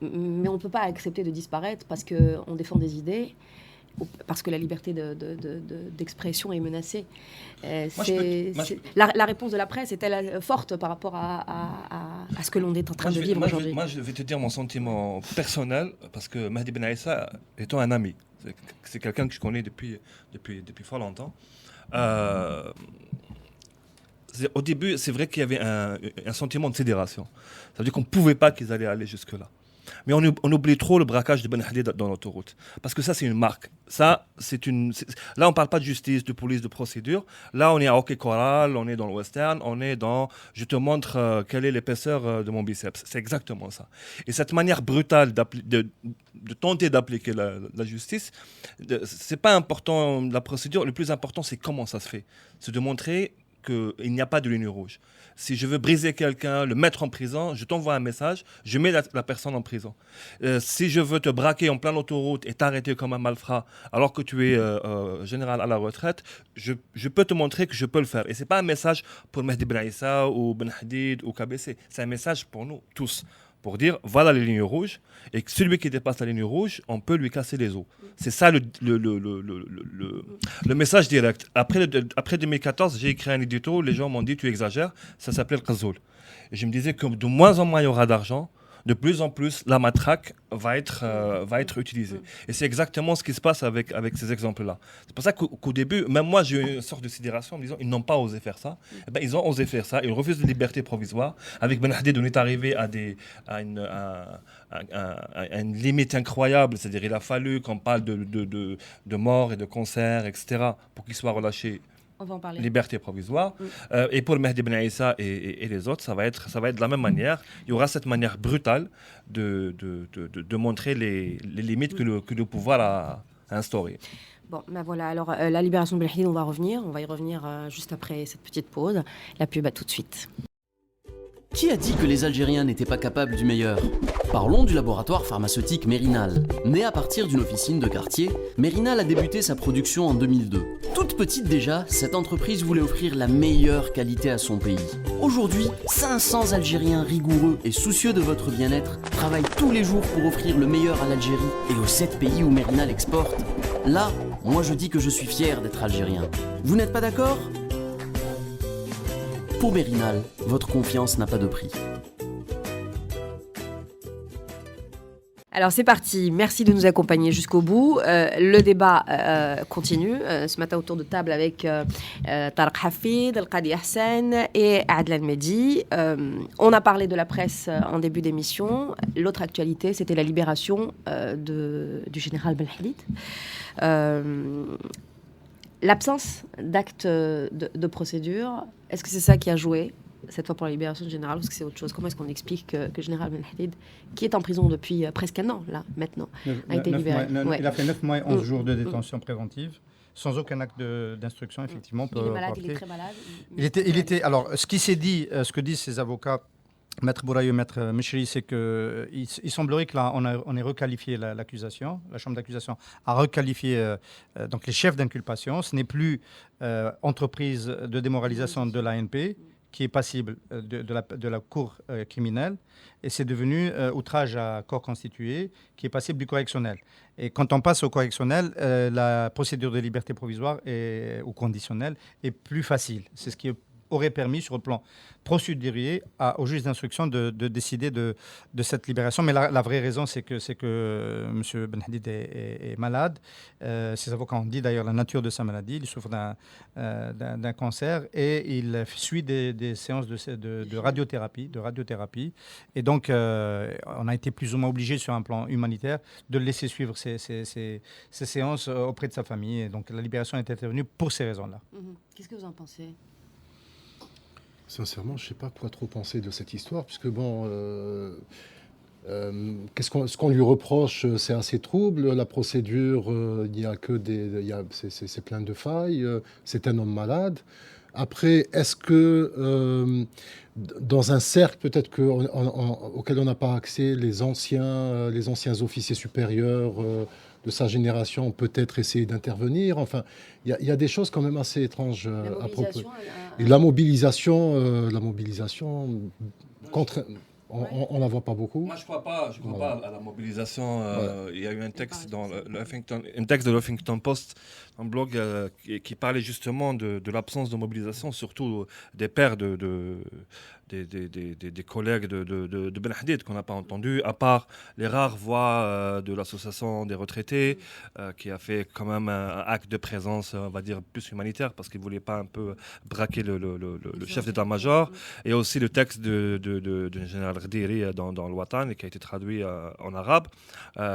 mais on ne peut pas accepter de disparaître parce qu'on défend des idées, parce que la liberté d'expression est menacée. La réponse de la presse est-elle forte par rapport à ce que l'on est en train de vivre aujourd'hui? Moi, je vais te dire mon sentiment personnel, parce que Mehdi Ben Aïssa étant un ami, c'est quelqu'un que je connais depuis fort longtemps. Au début, c'est vrai qu'il y avait un sentiment de sidération. Ça veut dire qu'on ne pouvait pas qu'ils allaient aller jusque-là. Mais on oublie trop le braquage de Ben Hadid dans l'autoroute. Parce que ça, c'est une marque. Là, on ne parle pas de justice, de police, de procédure. Là, on est à hockey choral, on est dans le western, on est dans « je te montre quelle est l'épaisseur de mon biceps ». C'est exactement ça. Et cette manière brutale de tenter d'appliquer la justice, c'est pas important la procédure. Le plus important, c'est comment ça se fait. C'est de montrer qu'il n'y a pas de ligne rouge. Si je veux briser quelqu'un, le mettre en prison, je t'envoie un message, je mets la personne en prison. Si je veux te braquer en pleine autoroute et t'arrêter comme un malfrat alors que tu es général à la retraite, je peux te montrer que je peux le faire. Et ce n'est pas un message pour Mehdi Ben Aïssa ou Ben Hadid ou KBC. C'est un message pour nous tous. Pour dire, voilà les lignes rouges, et que celui qui dépasse la ligne rouge, on peut lui casser les os. C'est ça le message direct. Après 2014, j'ai écrit un édito, les gens m'ont dit, tu exagères, ça s'appelait le Qazoul. Et je me disais que de moins en moins il y aura d'argent, de plus en plus la matraque va être utilisée. Et c'est exactement ce qui se passe avec ces exemples-là. C'est pour ça qu'au début, même moi j'ai eu une sorte de sidération en me disant ils n'ont pas osé faire ça. Eh ben, ils ont osé faire ça, ils refusent de liberté provisoire. Avec Ben Hadid, on est arrivé à une limite incroyable, c'est-à-dire il a fallu qu'on parle de mort et de concert, etc. pour qu'il soit relâché. On va en parler. Liberté provisoire. Et pour Mehdi Ben Aïssa et les autres, ça va être de la même manière. Il y aura cette manière brutale de montrer les limites que le pouvoir a instaurées. Bon, ben voilà. Alors, la libération de Ben Hadid, on va y revenir juste après cette petite pause. La pub, à tout de suite. Qui a dit que les Algériens n'étaient pas capables du meilleur? Parlons du laboratoire pharmaceutique Mérinal. Né à partir d'une officine de quartier, Mérinal a débuté sa production en 2002. Toute petite déjà, cette entreprise voulait offrir la meilleure qualité à son pays. Aujourd'hui, 500 Algériens rigoureux et soucieux de votre bien-être travaillent tous les jours pour offrir le meilleur à l'Algérie et aux 7 pays où Mérinal exporte. Là, moi je dis que je suis fier d'être algérien. Vous n'êtes pas d'accord ? Pour Mérinal, votre confiance n'a pas de prix. Alors c'est parti, merci de nous accompagner jusqu'au bout. Le débat continue ce matin autour de table avec Tarek Hafid, Al-Qadi Hassan et Adlan Mehdi. On a parlé de la presse en début d'émission. L'autre actualité, c'était la libération du général Ben Hadid. L'absence d'acte de procédure, est-ce que c'est ça qui a joué cette fois pour la libération du général, parce que c'est autre chose? Comment est-ce qu'on explique que le général Ben Hadid, qui est en prison depuis presque un an, là, maintenant, a été libéré? Il a fait 9 mois et 11 jours de détention préventive, sans aucun acte d'instruction, effectivement. Il est malade, il est très malade. Alors, ce qui s'est dit, ce que disent ses avocats, Maître Bouraï et Maître Mechri, c'est qu'il semblerait que là, on ait requalifié l'accusation. La chambre d'accusation a requalifié donc les chefs d'inculpation. Ce n'est plus entreprise de démoralisation de l'ANP qui est passible de la cour criminelle, et c'est devenu outrage à corps constitué, qui est passible du correctionnel. Et quand on passe au correctionnel, la procédure de liberté provisoire ou conditionnelle est plus facile. C'est ce qui aurait permis, sur le plan procédurier, au juge d'instruction de décider de cette libération. Mais la vraie raison, c'est que M. Ben Hadid est malade. Ses avocats ont dit d'ailleurs la nature de sa maladie. Il souffre d'un cancer et il suit des séances de radiothérapie. Et donc, on a été plus ou moins obligé, sur un plan humanitaire, de le laisser suivre ces séances auprès de sa famille. Et donc, la libération est intervenue pour ces raisons-là. Qu'est-ce que vous en pensez ? Sincèrement, je ne sais pas quoi trop penser de cette histoire, puisque ce qu'on lui reproche, c'est assez trouble. La procédure, il n'y a que c'est plein de failles. C'est un homme malade. Après, est-ce que dans un cercle peut-être auquel on n'a pas accès, les anciens officiers supérieurs de sa génération ont peut-être essayé d'intervenir. Enfin, il y a des choses quand même assez étranges à propos. Et la mobilisation contre... On la voit pas beaucoup. Moi, je crois pas à la mobilisation. Il y a eu un texte dans un texte de l'Huffington Post, un blog qui parlait justement de l'absence de mobilisation, surtout des pères des collègues de Ben Hadid qu'on n'a pas entendu, à part les rares voix de l'association des retraités, qui a fait quand même un acte de présence, on va dire, plus humanitaire, parce qu'il ne voulait pas un peu braquer le chef d'état-major, et aussi le texte du général Rdiri dans le Watan, qui a été traduit en arabe,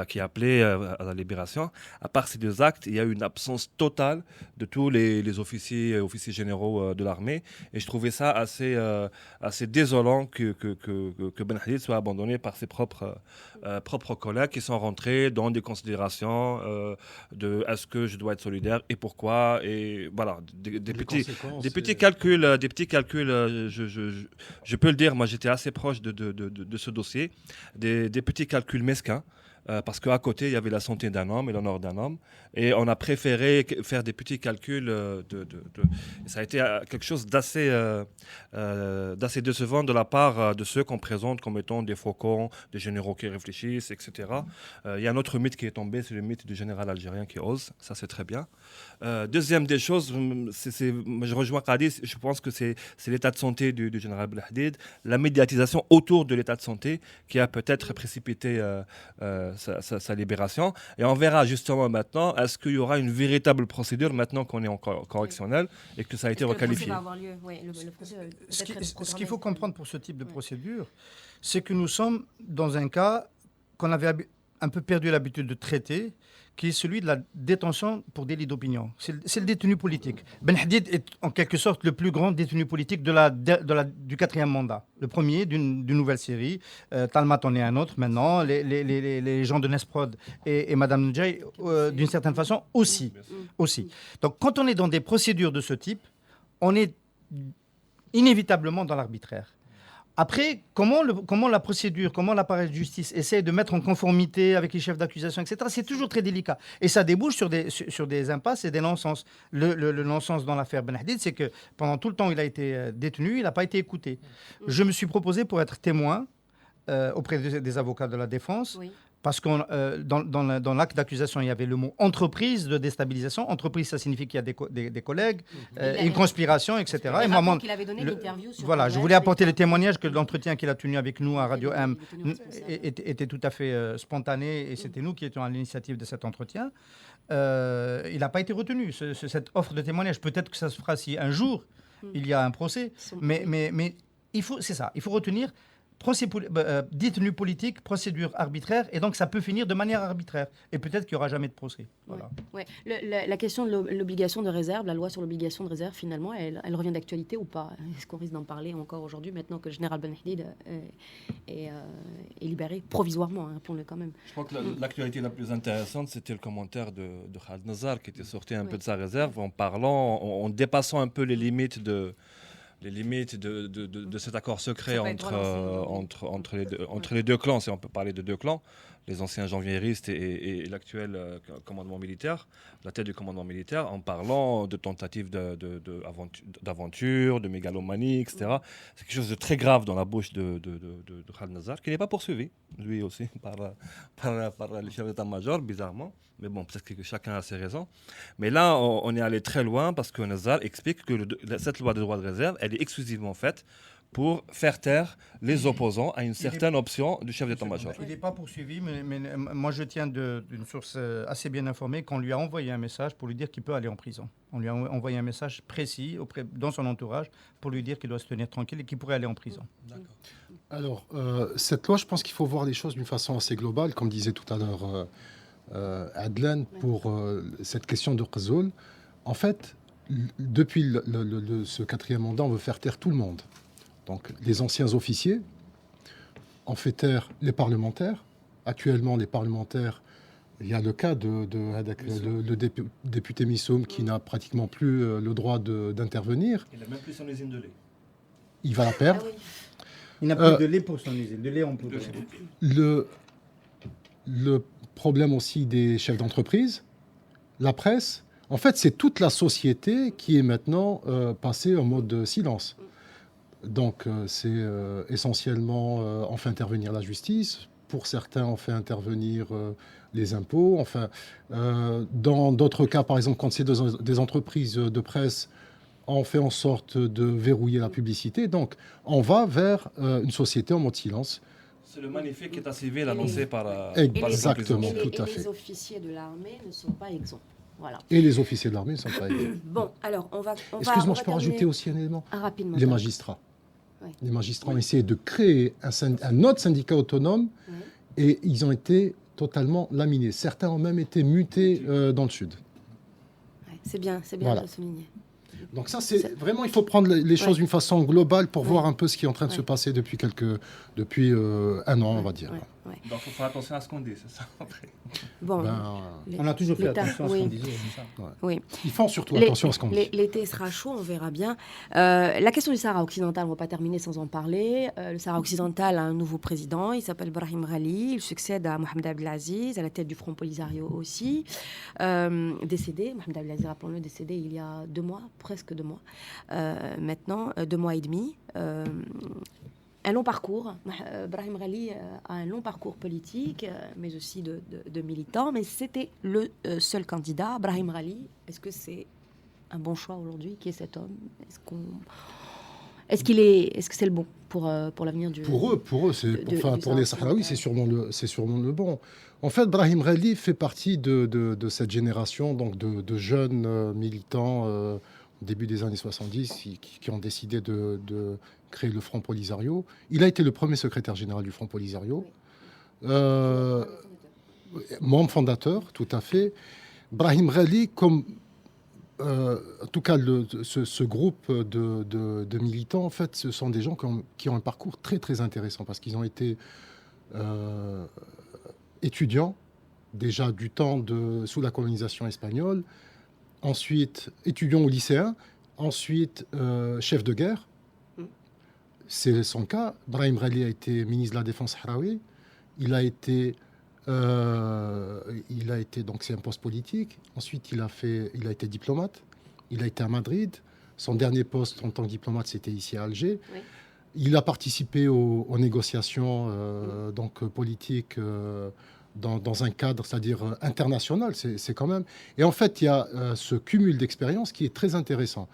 qui appelait à la libération. À part ces deux actes, il y a eu une absence totale de tous les officiers généraux de l'armée, et je trouvais ça assez désolant que Ben Hadid soit abandonné par ses propres collègues qui sont rentrés dans des considérations de est-ce que je dois être solidaire et pourquoi, et voilà, des petits calculs, je peux le dire, moi j'étais assez proche de ce dossier, des petits calculs mesquins. Parce qu'à côté, il y avait la santé d'un homme et l'honneur d'un homme. Et on a préféré faire des petits calculs. Ça a été quelque chose d'assez décevant de la part de ceux qu'on présente comme étant des faucons, des généraux qui réfléchissent, etc. Il y a un autre mythe qui est tombé, c'est le mythe du général algérien qui ose. Ça, c'est très bien. Deuxième des choses, je rejoins Qadi, je pense que c'est l'état de santé du général Ben Hadid, la médiatisation autour de l'état de santé qui a peut-être précipité sa libération. Et on verra justement maintenant, est-ce qu'il y aura une véritable procédure maintenant qu'on est en correctionnel et que ça a été requalifié. Ce qu'il faut comprendre pour ce type de procédure, c'est que nous sommes dans un cas qu'on avait un peu perdu l'habitude de traiter, qui est celui de la détention pour délit d'opinion. C'est le détenu politique. Ben Hadid est en quelque sorte le plus grand détenu politique du 4e mandat. Le premier d'une nouvelle série. Talmat en est un autre maintenant. Les gens de Nesprod et Madame Ndjaye, d'une certaine façon, aussi. Donc quand on est dans des procédures de ce type, on est inévitablement dans l'arbitraire. Après, comment la procédure, comment l'appareil de justice essaie de mettre en conformité avec les chefs d'accusation, etc., c'est toujours très délicat. Et ça débouche sur des impasses et des non-sens. Le non-sens dans l'affaire Ben Hadid, c'est que pendant tout le temps où il a été détenu, il n'a pas été écouté. Je me suis proposé pour être témoin auprès des avocats de la défense. Oui. Parce que dans l'acte d'accusation, il y avait le mot entreprise de déstabilisation. Entreprise, ça signifie qu'il y a des collègues, une conspiration, etc. Et moi, qu'il avait donné l'interview sur voilà, je voulais apporter le témoignage que l'entretien qu'il a tenu avec nous à Radio M était tout à fait spontané et c'était nous qui étions à l'initiative de cet entretien. Il n'a pas été retenu, cette offre de témoignage. Peut-être que ça se fera si un jour il y a un procès, mais il faut retenir détenu politique, procédure arbitraire, et donc ça peut finir de manière arbitraire. Et peut-être qu'il n'y aura jamais de procès. Voilà. Ouais. La question de l'obligation de réserve, la loi sur l'obligation de réserve, finalement, elle revient d'actualité ou pas? Est-ce qu'on risque d'en parler encore aujourd'hui, maintenant que le général Ben Hadid est libéré provisoirement, rappelons-le quand même? Je crois que l'actualité la plus intéressante, c'était le commentaire de Khaled Nazar, qui était sorti un peu de sa réserve en parlant, en dépassant un peu les limites de cet accord secret entre les deux clans, si on peut parler de deux clans, les anciens janvieristes et l'actuel commandement militaire, la tête du commandement militaire, en parlant de tentatives d'aventure, de mégalomanie, etc. C'est quelque chose de très grave dans la bouche de Khaled Nazar, qui n'est pas poursuivi, lui aussi, par le chef d'état-major, bizarrement. Mais bon, peut-être que chacun a ses raisons. Mais là, on est allé très loin parce que Nazar explique que cette loi de droit de réserve, elle est exclusivement faite pour faire taire les opposants à une certaine option du chef d'état-major. Il n'est pas poursuivi, mais moi je tiens d'une source assez bien informée qu'on lui a envoyé un message pour lui dire qu'il peut aller en prison. On lui a envoyé un message précis dans son entourage pour lui dire qu'il doit se tenir tranquille et qu'il pourrait aller en prison. D'accord. Alors, cette loi, je pense qu'il faut voir les choses d'une façon assez globale, comme disait tout à l'heure Adlan, pour cette question de Qazol. En fait, depuis ce quatrième mandat, on veut faire taire tout le monde. Donc, les anciens officiers, on fait taire les parlementaires. Actuellement, les parlementaires, il y a le cas de député Missoum qui n'a pratiquement plus le droit d'intervenir. Il n'a même plus son usine de lait. Il va la perdre. Il n'a plus de lait pour son usine, de lait en poudre. Le problème aussi des chefs d'entreprise, la presse. En fait, c'est toute la société qui est maintenant passée en mode silence. Donc, c'est essentiellement, on fait intervenir la justice. Pour certains, on fait intervenir les impôts. Enfin, dans d'autres cas, par exemple, quand c'est des entreprises de presse, on fait en sorte de verrouiller la publicité. Donc, on va vers une société en mode silence. C'est le magnifique état civil annoncé par exactement, tout à fait. Et les officiers de l'armée ne sont pas exempts. Voilà. Et les officiers de l'armée ne sont pas exempts. Bon, alors, on va Excuse-moi, je peux rajouter aussi un élément. Rapidement. Les magistrats. Oui. Les magistrats ont essayé de créer un autre syndicat autonome et ils ont été totalement laminés. Certains ont même été mutés dans le sud. Ouais, c'est bien voilà. de le souligner. Donc ça, c'est vraiment, il faut prendre les choses d'une façon globale pour voir un peu ce qui est en train de se passer depuis un an, on va dire. Donc il faut faire attention à ce qu'on dit, c'est ça après. Bon, on a toujours fait attention à ce qu'on disait. Oui. Ils font surtout attention à ce qu'on dit. L'été sera chaud, on verra bien. La question du Sahara occidental, on ne va pas terminer sans en parler. Le Sahara occidental a un nouveau président, il s'appelle Brahim Ghali, il succède à Mohamed Abdelaziz, à la tête du Front Polisario aussi. Décédé, Mohamed Abdelaziz, rappelons-le, décédé il y a 2 mois, presque 2 mois. Maintenant, 2 mois et demi. Un long parcours. Brahim Ghali a un long parcours politique, mais aussi de militant. Mais c'était le seul candidat. Brahim Ghali, est-ce que c'est un bon choix aujourd'hui? Qui est cet homme? Est-ce que c'est le bon pour l'avenir du... Pour eux, pour les Sahraouis, c'est sûrement le bon. En fait, Brahim Ghali fait partie de cette génération donc de jeunes militants au début des années 70 qui ont décidé de créer le Front Polisario. Il a été le premier secrétaire général du Front Polisario. Membre fondateur, tout à fait. Brahim Ghali, comme en tout cas ce groupe de militants, en fait, ce sont des gens qui ont un parcours très très intéressant parce qu'ils ont été étudiants déjà du temps sous la colonisation espagnole, ensuite étudiants au lycéen, ensuite chef de guerre. C'est son cas. Brahim Ghali a été ministre de la Défense sahraoui. Il a été donc c'est un poste politique. Ensuite, il a été diplomate. Il a été à Madrid. Son dernier poste en tant que diplomate, c'était ici à Alger. Oui. Il a participé aux négociations donc politiques dans un cadre, c'est-à-dire international. C'est quand même... Et en fait, il y a ce cumul d'expériences qui est très intéressant.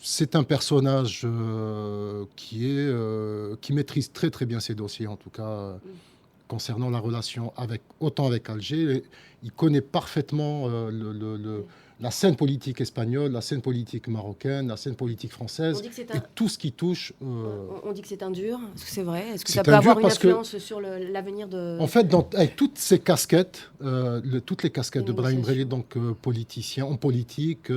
C'est un personnage qui maîtrise très très bien ses dossiers, en tout cas concernant la relation autant avec Alger. Il connaît parfaitement la scène politique espagnole, la scène politique marocaine, la scène politique française, et tout ce qui touche... On dit que c'est un dur, est-ce que c'est vrai? Est-ce que c'est ça peut avoir une parce influence sur l'avenir de... En fait, avec toutes ces casquettes, toutes les casquettes de Brahim Brelli, donc politicien, en politique,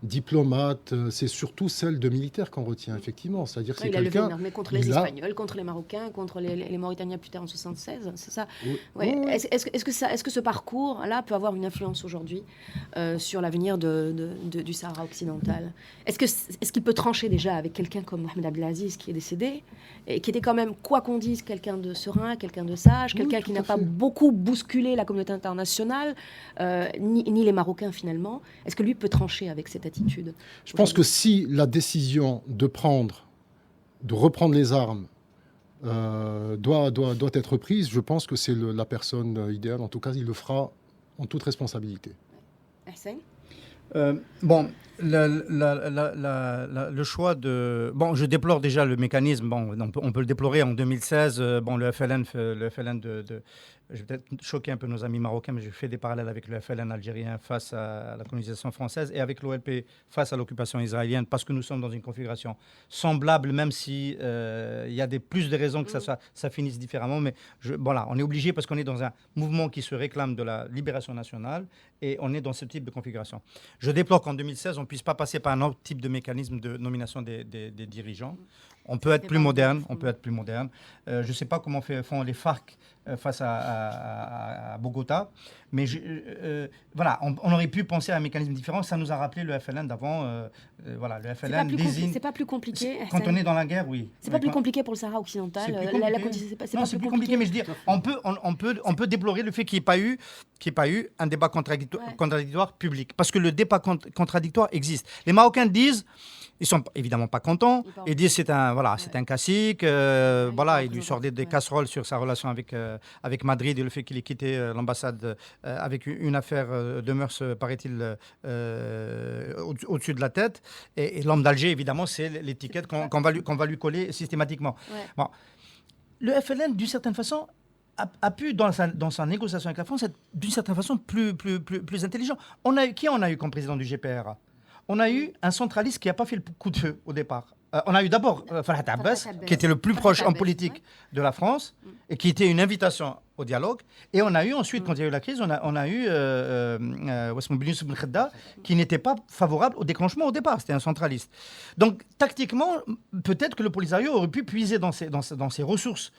diplomate, c'est surtout celle de militaire qu'on retient, effectivement. C'est-à-dire que c'est quelqu'un... Il a levé une armée contre les Espagnols, contre les Marocains, contre les Mauritaniens plus tard en 1976, c'est ça? Oui. Ouais. Oui. Est-ce que ce parcours-là peut avoir une influence aujourd'hui sur l'avenir du Sahara occidental? Est-ce qu'il peut trancher déjà avec quelqu'un comme Mohamed Abdelaziz qui est décédé et qui était quand même, quoi qu'on dise, quelqu'un de serein, quelqu'un de sage, quelqu'un qui n'a pas beaucoup bousculé la communauté internationale, ni les Marocains finalement? Est-ce que lui peut trancher avec cette attitude? Je pense que si la décision de reprendre les armes doit être prise, je pense que c'est la personne idéale. En tout cas, il le fera en toute responsabilité. Hassan? Bon, le choix de... Bon, je déplore déjà le mécanisme. Bon, on peut le déplorer. En 2016, bon, le FLN je vais peut-être choquer un peu nos amis marocains, mais je fais des parallèles avec le FLN algérien face à la colonisation française et avec l'OLP face à l'occupation israélienne, parce que nous sommes dans une configuration semblable, même si il y a plus de raisons que ça finisse différemment. Mais voilà, on est obligé parce qu'on est dans un mouvement qui se réclame de la libération nationale et on est dans ce type de configuration. Je déplore qu'en 2016, on ne puisse pas passer par un autre type de mécanisme de nomination des dirigeants. On peut être plus moderne. Je ne sais pas comment font les FARC face à Bogota, mais voilà, on aurait pu penser à un mécanisme différent. Ça nous a rappelé le FLN d'avant. Voilà, le FLN désigne... C'est pas plus compliqué. Quand on est dans la guerre, oui. C'est pas plus compliqué pour le Sahara occidental. C'est plus compliqué, mais je veux dire, on peut déplorer le fait qu'il n'y ait pas eu un débat contradictoire public, parce que le débat contradictoire existe. Les Marocains disent... Ils sont évidemment pas contents. Ils disent c'est un cacique. Voilà, il lui sort des casseroles sur sa relation avec Madrid et le fait qu'il ait quitté l'ambassade avec une affaire de mœurs, paraît-il, au-dessus de la tête. Et l'homme d'Alger, évidemment, c'est l'étiquette qu'on va lui coller systématiquement. Ouais. Bon. Le FLN, d'une certaine façon, a pu, dans sa négociation avec la France, être d'une certaine façon plus intelligent. Qui on a eu comme président du GPRA? On a eu un centraliste qui n'a pas fait le coup de feu au départ. On a eu d'abord Farhat Abbas, qui était le plus proche en politique de la France et qui était une invitation au dialogue. Et on a eu ensuite, quand il y a eu la crise, on a eu Ouassem Ben Youssef Ben Khedda, qui n'était pas favorable au déclenchement au départ. C'était un centraliste. Donc, tactiquement, peut-être que le Polisario aurait pu puiser dans ses ressources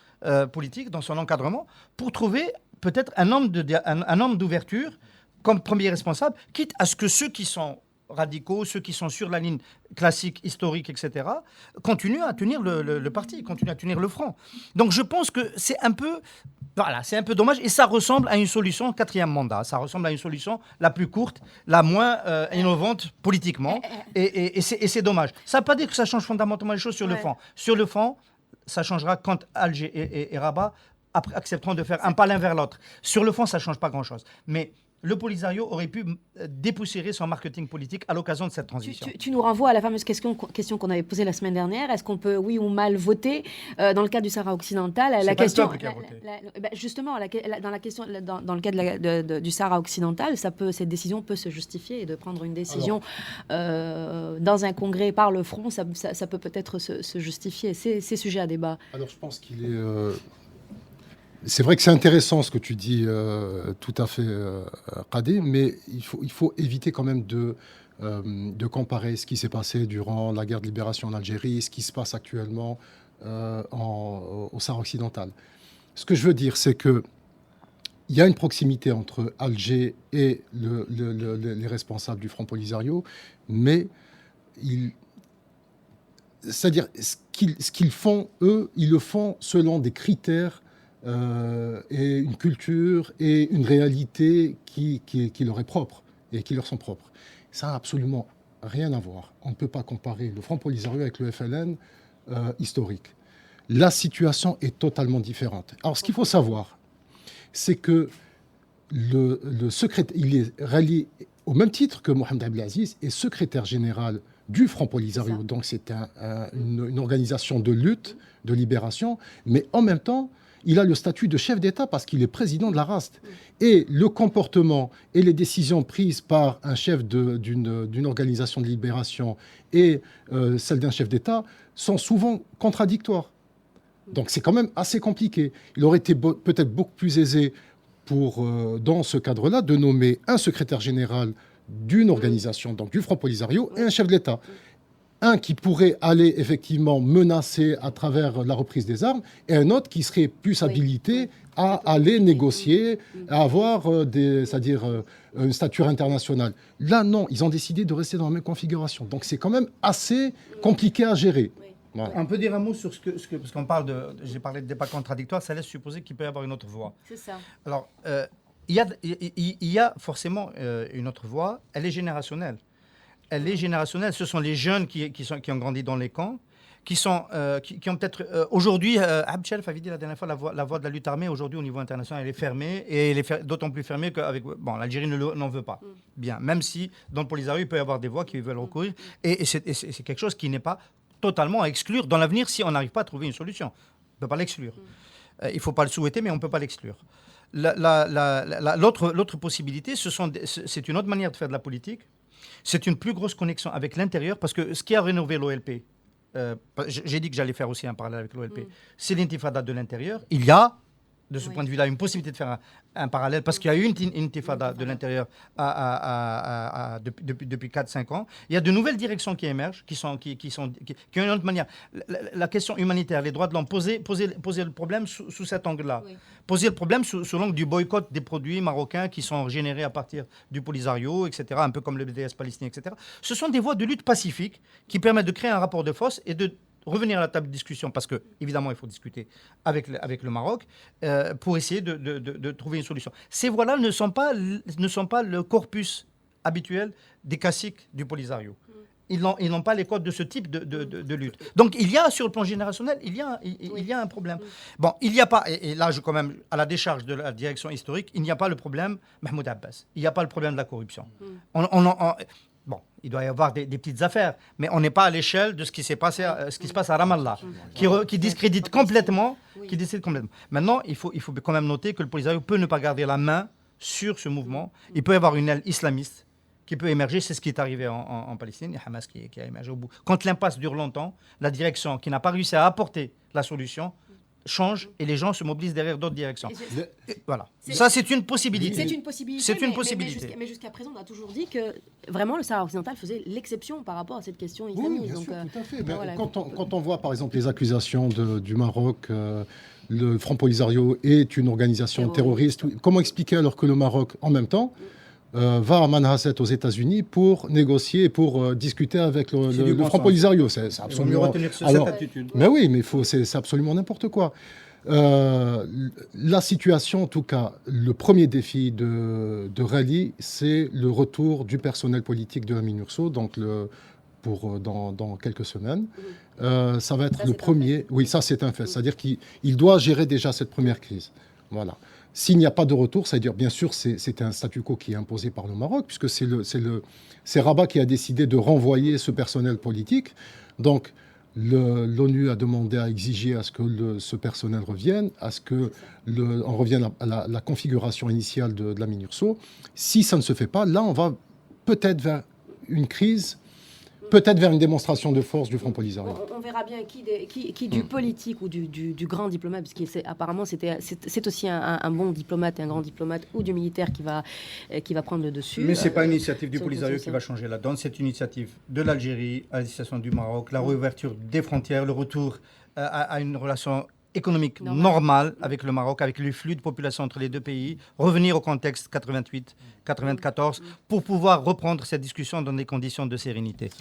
politiques, dans son encadrement, pour trouver peut-être un homme d'ouverture comme premier responsable, quitte à ce que ceux qui sont radicaux, ceux qui sont sur la ligne classique, historique, etc., continuent à tenir le parti, continuent à tenir le front. Donc je pense que c'est un peu dommage et ça ressemble à une solution quatrième mandat. Ça ressemble à une solution la plus courte, la moins innovante politiquement et c'est dommage. Ça ne veut pas dire que ça change fondamentalement les choses sur le fond. Sur le fond, ça changera quand Alger et Rabat accepteront de faire un pas l'un vers l'autre. Sur le fond, ça ne change pas grand-chose. Mais le Polisario aurait pu dépoussiérer son marketing politique à l'occasion de cette transition. Tu nous renvoies à la fameuse question qu'on avait posée la semaine dernière. Est-ce qu'on peut, oui ou mal, voter dans le cas du Sahara occidental? C'est la pas question, le peuple qui a voté. Justement, dans le cas du Sahara occidental, cette décision peut se justifier et de prendre une décision dans un congrès par le front, ça peut peut-être se justifier. C'est sujet à débat. Alors je pense qu'il est... C'est vrai que c'est intéressant ce que tu dis, tout à fait, Qadé, mais il faut éviter quand même de comparer ce qui s'est passé durant la guerre de libération en Algérie, ce qui se passe actuellement au Sahara occidental. Ce que je veux dire, c'est qu'il y a une proximité entre Alger et les responsables du Front Polisario, mais c'est-à-dire ce qu'ils font, eux, ils le font selon des critères et une culture et une réalité qui leur est propre et qui leur sont propres. Ça n'a absolument rien à voir. On ne peut pas comparer le Front Polisario avec le FLN historique. La situation est totalement différente. Alors, ce qu'il faut savoir, c'est que le secrétaire, il est relié au même titre que Mohamed Abdelaziz est secrétaire général du Front Polisario. Donc c'est une organisation de lutte, de libération, mais en même temps, il a le statut de chef d'État parce qu'il est président de la RAST. Et le comportement et les décisions prises par un chef d'une organisation de libération et celles d'un chef d'État sont souvent contradictoires. Donc c'est quand même assez compliqué. Il aurait été peut-être beaucoup plus aisé dans ce cadre-là, de nommer un secrétaire général d'une organisation, donc du Front Polisario, et un chef de l'État. Un qui pourrait aller effectivement menacer à travers la reprise des armes, et un autre qui serait plus habilité à aller négocier, à avoir une stature internationale. Là, non, ils ont décidé de rester dans la même configuration. Donc c'est quand même assez compliqué à gérer. Voilà. On peut dire un mot sur parce qu'on parle j'ai parlé de débat contradictoire, ça laisse supposer qu'il peut y avoir une autre voie. C'est ça. Alors, il y a forcément une autre voie, elle est générationnelle. Elle est générationnelle, ce sont les jeunes qui ont grandi dans les camps, qui ont peut-être... aujourd'hui, Abd Shelf avait dit la dernière fois, la voie de la lutte armée, aujourd'hui, au niveau international, elle est fermée, et elle est d'autant plus fermée qu'avec... Bon, l'Algérie n'en veut pas. Bien, même si, dans le Polisario, il peut y avoir des voix qui veulent recourir, et c'est quelque chose qui n'est pas totalement à exclure dans l'avenir si on n'arrive pas à trouver une solution. On ne peut pas l'exclure. Il ne faut pas le souhaiter, mais on ne peut pas l'exclure. L'autre possibilité, c'est une autre manière de faire de la politique. C'est une plus grosse connexion avec l'intérieur, parce que ce qui a rénové l'OLP, j'ai dit que j'allais faire aussi un parallèle avec l'OLP, c'est l'intifada de l'intérieur. Il y a, de ce point de vue-là, une possibilité de faire un parallèle, parce qu'il y a eu une intifada de l'intérieur depuis 4-5 ans. Il y a de nouvelles directions qui émergent, qui ont une autre manière. La question humanitaire, les droits de l'homme, poser le problème sous cet angle-là. Oui. Poser le problème sous l'angle du boycott des produits marocains qui sont générés à partir du Polisario, etc., un peu comme le BDS palestinien, etc. Ce sont des voies de lutte pacifique qui permettent de créer un rapport de force et de revenir à la table de discussion, parce que évidemment il faut discuter avec le Maroc pour essayer de trouver une solution. Ces voies-là ne sont pas le corpus habituel des caciques du Polisario. Ils n'ont pas les codes de ce type de lutte. Donc il y a, sur le plan générationnel, il y a un problème. Bon, il n'y a pas, et là je quand même, à la décharge de la direction historique, il n'y a pas le problème Mahmoud Abbas. Il n'y a pas le problème de la corruption. Bon, il doit y avoir des petites affaires, mais on n'est pas à l'échelle de ce qui se passe à Ramallah, qui discrédite complètement. Maintenant, il faut quand même noter que le Polisario peut ne pas garder la main sur ce mouvement. Il peut y avoir une aile islamiste qui peut émerger. C'est ce qui est arrivé en Palestine. Il y a Hamas qui a émergé au bout. Quand l'impasse dure longtemps, la direction qui n'a pas réussi à apporter la solution change et les gens se mobilisent derrière d'autres directions. Voilà. Ça, c'est une possibilité. C'est une possibilité. Mais jusqu'à présent, on a toujours dit que vraiment le Sahara occidental faisait l'exception par rapport à cette question islamiste. Oui, bien sûr, tout à fait. Voilà. Quand on voit, par exemple, les accusations du Maroc, le Front Polisario est une organisation terroriste, comment expliquer alors que le Maroc, en même temps, va à Manhasset aux États-Unis pour négocier, pour discuter avec le Front Polisario. C'est absolument. Cette attitude. Mais oui, mais c'est absolument n'importe quoi. La situation, en tout cas, le premier défi de Rally, c'est le retour du personnel politique de la MINURSO, donc dans quelques semaines. Ça va être le premier. Oui, ça c'est un fait. C'est-à-dire qu'il doit gérer déjà cette première crise. Voilà. S'il n'y a pas de retour, c'est-à-dire, bien sûr, c'est un statu quo qui est imposé par le Maroc, puisque c'est Rabat qui a décidé de renvoyer ce personnel politique. Donc, l'ONU a demandé à exiger à ce que ce personnel revienne, à ce qu'on revienne à la configuration initiale de la MINURSO. Si ça ne se fait pas, là, on va peut-être vers une crise, peut-être vers une démonstration de force du Front Polisario. On verra bien qui du politique ou du grand diplomate, parce qu'apparemment c'est aussi un bon diplomate, un grand diplomate, ou du militaire qui va prendre le dessus. Mais ce n'est pas une initiative du Polisario qui va changer la donne, c'est une initiative de l'Algérie, à la situation du Maroc, la réouverture des frontières, le retour à une relation économique normale avec le Maroc, avec les flux de population entre les deux pays, revenir au contexte 88-94 pour pouvoir reprendre cette discussion dans des conditions de sérénité.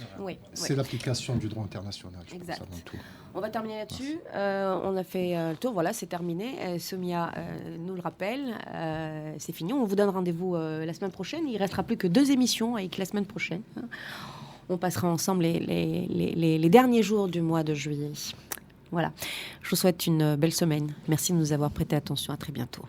C'est l'application du droit international. Exact. Avant tout. On va terminer là-dessus. On a fait le tour, voilà, c'est terminé. Somia nous le rappelle, c'est fini. On vous donne rendez-vous la semaine prochaine. Il ne restera plus que 2 émissions avec la semaine prochaine. On passera ensemble les derniers jours du mois de juillet. Voilà, je vous souhaite une belle semaine. Merci de nous avoir prêté attention. À très bientôt.